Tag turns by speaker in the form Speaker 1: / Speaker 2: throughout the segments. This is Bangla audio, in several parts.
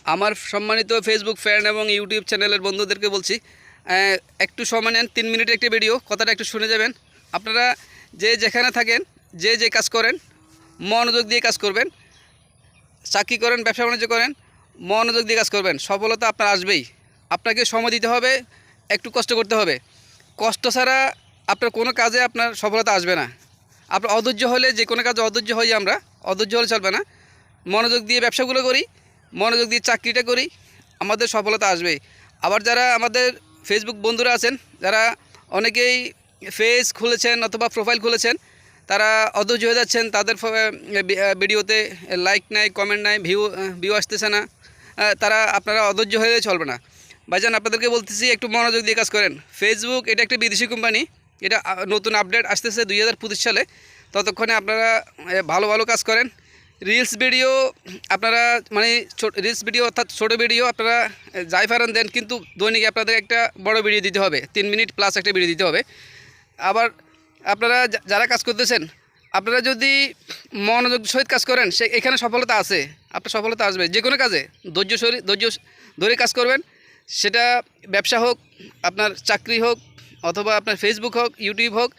Speaker 1: আমার সম্মানিত ফেসবুক ফ্রেন্ড এবং ইউটিউব চ্যানেলের বন্ধুদেরকে বলছি, একটু সময় নেন, 3 মিনিটের একটি ভিডিও, কথাটা একটু শুনে যাবেন। আপনারা যে যেখানে থাকেন, যে কাজ করেন, মনোযোগ দিয়ে কাজ করবেন। চাকরি করেন, ব্যবসা বাণিজ্য করেন, মনোযোগ দিয়ে কাজ করবেন, সফলতা আপনার আসবেই। আপনাকে সময় দিতে হবে, একটু কষ্ট করতে হবে। কষ্ট ছাড়া আপনার কোনো কাজে আপনার সফলতা আসবে না। আপনার অধৈর্য হলে, যে কোনো কাজে অধৈর্য হই আমরা, অধৈর্য হলে চলবে না। মনোযোগ দিয়ে ব্যবসাগুলো করি, মনোযোগ দিয়ে চাকরিটা করি, আমাদের সফলতা আসবেই। আবার যারা আমাদের ফেসবুক বন্ধুরা আছেন, যারা অনেকেই পেজ খুলেছেন অথবা প্রোফাইল খুলেছেন, তারা অধৈর্য হয়ে যাচ্ছেন, তাদের ভিডিওতে লাইক নাই, কমেন্ট নাই, ভিউ আসতেছে না, আপনারা অধৈর্য হয়ে চলবে না। ভাইজান, আপনাদেরকে বলতেছি একটু মনোযোগ দিয়ে কাজ করেন। ফেসবুক এটা একটা বিদেশি কোম্পানি, এটা নতুন আপডেট আসতেছে 2025 সালে। ততক্ষণে আপনারা ভালো ভালো কাজ করেন। রিলস ভিডিও আপনারা রিলস ভিডিও অর্থাৎ ছোটো ভিডিও আপনারা যাই পারেন দেন, কিন্তু দৈনিক আপনাদের একটা বড় ভিডিও দিতে হবে, 3 মিনিট প্লাস একটা ভিডিও দিতে হবে। আবার আপনারা যারা কাজ করতেছেন, আপনারা যদি মনোযোগ সহিত কাজ করেন, এখানে সফলতা আছে, আপনার সফলতা আসবে। যে কোনো কাজে ধৈর্য ধরে কাজ করবেন, সেটা ব্যবসা হোক, আপনার চাকরি হোক, অথবা আপনার ফেসবুক হোক, ইউটিউব হোক,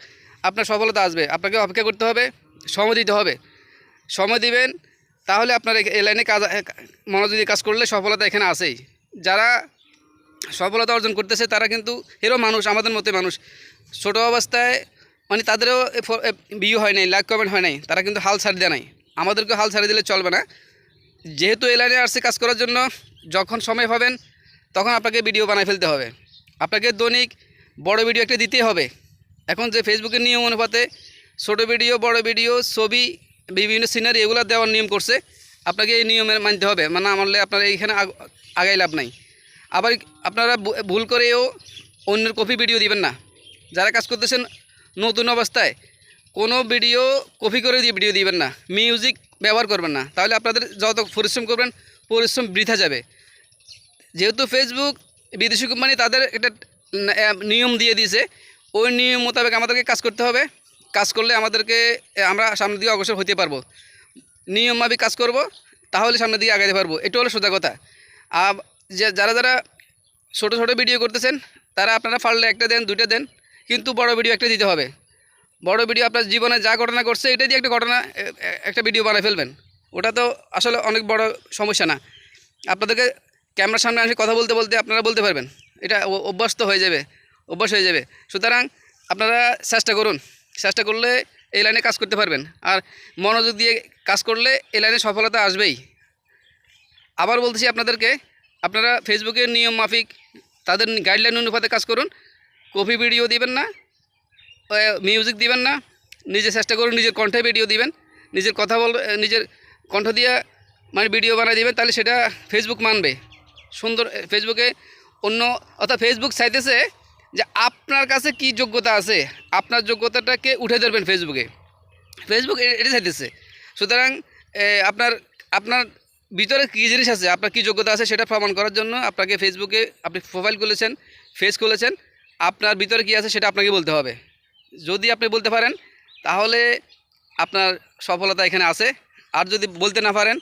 Speaker 1: আপনার সফলতা আসবে। আপনাকে অপেক্ষা করতে হবে, সময় দিতে হবে। সময় দিবেন, তাহলে আপনার এই লাইনে মনোযোগ দিয়ে কাজ করলে সফলতা এখানে আসেই। যারা সফলতা অর্জন করতেছে তারা কিন্তু এরও মানুষ, আমাদের মতো মানুষ। ছোটো অবস্থায় তাদেরও ভিউ হয় নাই, লাইক কমেন্ট হয় নাই, তারা কিন্তু হাল ছাড়ি দেয় নাই। আমাদেরকে হাল ছাড়ি দিলে চলবে না। যেহেতু এই লাইনে আসছে কাজ করার জন্য, যখন সময় পাবেন তখন আপনাকে ভিডিও বানায় ফেলতে হবে। আপনাকে দৈনিক বড় ভিডিও একটা দিতেই হবে। এখন যে ফেসবুকের নিয়ম অনুপাতে ছোটো ভিডিও, বড় ভিডিও, ছবি, বিভিন্ন সিনারি এগুলো দেওয়ার নিয়ম করছে। আপনাকে এই নিয়মে মানতে হবে, না মানলে আপনার এইখানে আগাই লাভ নাই। আবার আপনারা ভুল করেও অন্যের কপি ভিডিও দিবেন না। যারা কাজ করতেছেন নতুন অবস্থায়, কোনো ভিডিও কপি করে দিয়ে ভিডিও দিবেন না, মিউজিক ব্যবহার করবেন না, তাহলে আপনাদের যত পরিশ্রম করবেন, পরিশ্রম বৃথা যাবে। যেহেতু ফেসবুক বিদেশি কোম্পানি, তাদের একটা নিয়ম দিয়ে দিয়েছে, ওই নিয়ম মোতাবেক আমাদেরকে কাজ করতে হবে। কাজ করলে আমরা সামনের দিকে অগ্রসর হতে পারবো। নিয়ম মাফিক কাজ করব, তাহলে সামনের দিকে আগাতে পারবো। এটা হলো সোজা কথা। আর যারা ছোটো ছোটো ভিডিও করতেছেন, তারা আপনারা পারলে একটা দেন, 2টা দেন, কিন্তু বড় ভিডিও একটা দিতে হবে। বড় ভিডিও আপনার জীবনে যা ঘটনা ঘটছে এটা দিয়ে একটা ভিডিও বানায় ফেলবেন। ওটা তো আসলে অনেক বড় সমস্যা না। আপনাদেরকে ক্যামেরার সামনে এসে কথা বলতে বলতে আপনারা বলতে পারবেন, এটা অভ্যাস হয়ে যাবে। সুতরাং আপনারা চেষ্টা করুন, চেষ্টা করলে এই লাইনে কাজ করতে পারবেন। আর মনোযোগ দিয়ে কাজ করলে এই লাইনে সফলতা আসবেই। আবার বলতেছি আপনাদেরকে, আপনারা ফেসবুকের নিয়ম মাফিক তাদের গাইডলাইন অনুপাতে কাজ করুন। কপি ভিডিও দিবেন না, মিউজিক দিবেন না, নিজে চেষ্টা করুন নিজের কণ্ঠে ভিডিও দিবেন। নিজের কণ্ঠ দিয়ে ভিডিও বানিয়ে দিবেন, তাহলে সেটা ফেসবুক মানবে। সুন্দর ফেসবুকে অর্থাৎ ফেসবুক চাইতেছে যে আপনার কাছে কি যোগ্যতা আছে, আপনার যোগ্যতাটাকে উঠে ধরবেন ফেসবুক এটা চাইতেছে। সুতরাং আপনার ভিতরে কী জিনিস আছে, আপনার কী যোগ্যতা আছে, সেটা প্রমাণ করার জন্য আপনাকে ফেসবুকে আপনি প্রোফাইল খুলেছেন, পেজ খুলেছেন, আপনার ভিতরে কী আছে সেটা আপনাকে বলতে হবে। যদি আপনি বলতে পারেন, তাহলে আপনার সফলতা এখানে আছে। আর যদি বলতে না পারেন,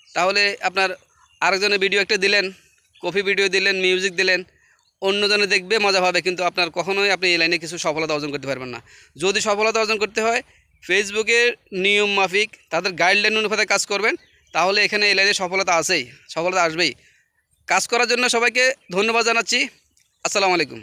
Speaker 1: তাহলে আপনার আরেকজনের ভিডিও একটা দিলেন, কপি ভিডিও দিলেন, মিউজিক দিলেন, অন্যজনে দেখবে, মজা পাবে, কিন্তু আপনার কখনোই আপনি এই লাইনে কিছু সফলতা অর্জন করতে পারবেন না। যদি সফলতা অর্জন করতে হয়, ফেসবুকের নিয়ম মাফিক তাদের গাইডলাইন অনুপাতে কাজ করবেন, তাহলে এখানে এই লাইনে সফলতা আসবেই। কাজ করার জন্য সবাইকে ধন্যবাদ জানাচ্ছি। আসসালামু আলাইকুম।